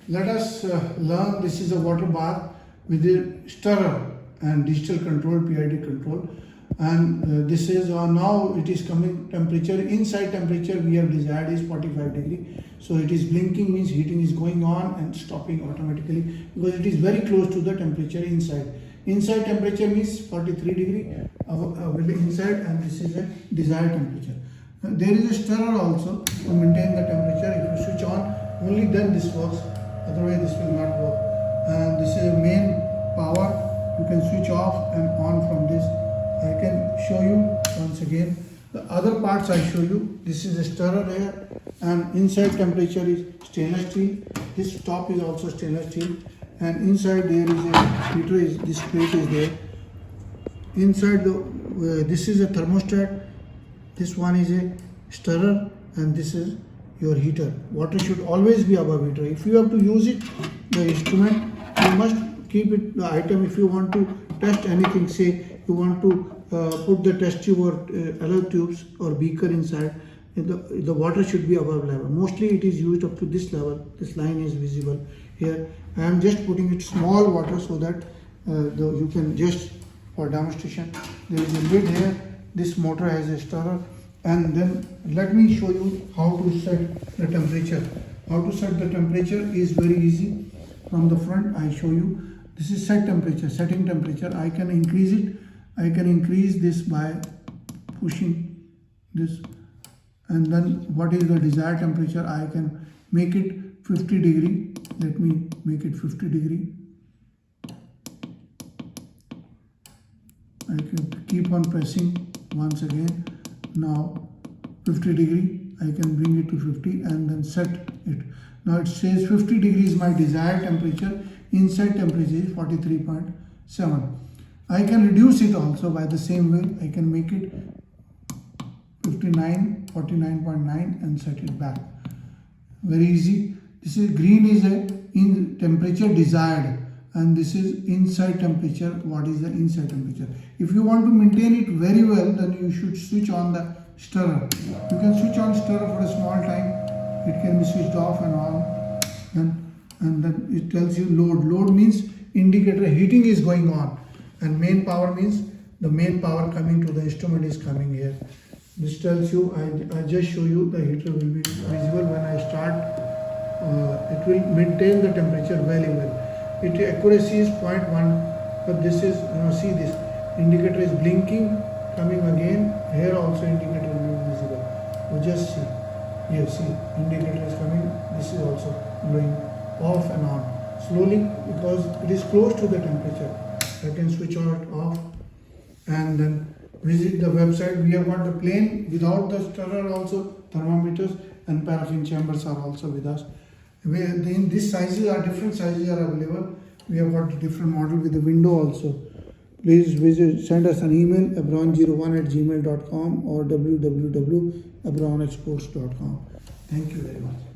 let us learn. This is a water bath with a stirrer and digital control, PID control, and this is now it is coming temperature. Inside temperature we have desired is 45 degree, so it is blinking, means heating is going on and stopping automatically because it is very close to the temperature inside. Inside temperature means 43 degree inside, and this is a desired temperature. There is a stirrer also to maintain the temperature. If you switch on, only then this works, otherwise this will not work. And this is a main power. You can switch off and on from this. I can show you once again. The other parts I show you. This is a stirrer here, and inside temperature is stainless steel. This top is also stainless steel, and inside there is a heater. This plate is there. Inside this is a thermostat. This one is a stirrer, and this is your heater. Water should always be above heater. If you have to use it, the instrument, you must keep it, the item. If you want to test anything, say you want to put the test tube or alloy tubes or beaker inside, the water should be above level. Mostly it is used up to this level. This line is visible here. I am just putting it small water so that you can just, for demonstration, there is a lid here. This motor has a stirrer, and then let me show you how to set the temperature. How to set the temperature is very easy. From the front I show you. This is set temperature, setting temperature. I can increase it. I can increase this by pushing this, and then what is the desired temperature? I can make it 50 degree. Let me make it 50 degree. I can keep on pressing once again. Now 50 degree, I can bring it to 50 and then set it. Now it says 50 degrees is my desired temperature. Inside temperature is 43.7. I can reduce it also by the same way. I can make it 59, 49.9 and set it back. Very easy. This is green is a in temperature desired, and this is inside temperature. What is the inside temperature? If you want to maintain it very well, then you should switch on the stirrer. You can switch on stirrer for a small time. It can be switched off and on, and then it tells you load. Load means indicator heating is going on, and main power means the main power coming to the instrument is coming here. This tells you, I just show you, the heater will be visible when I start. It will maintain the temperature very well. Its accuracy is 0.1, but this is, see this indicator is blinking, coming again. Here also indicator will be visible. You just see. Here see, indicator is coming. This is also blowing off and on slowly because it is close to the temperature. I can switch it off and then visit the website. We have got the plain without the stirrer also, thermometers and paraffin chambers are also with us. In these sizes are different sizes are available. We have got a different model with the window also. Please send us an email abron01@gmail.com or www.abronexports.com. Thank you very much.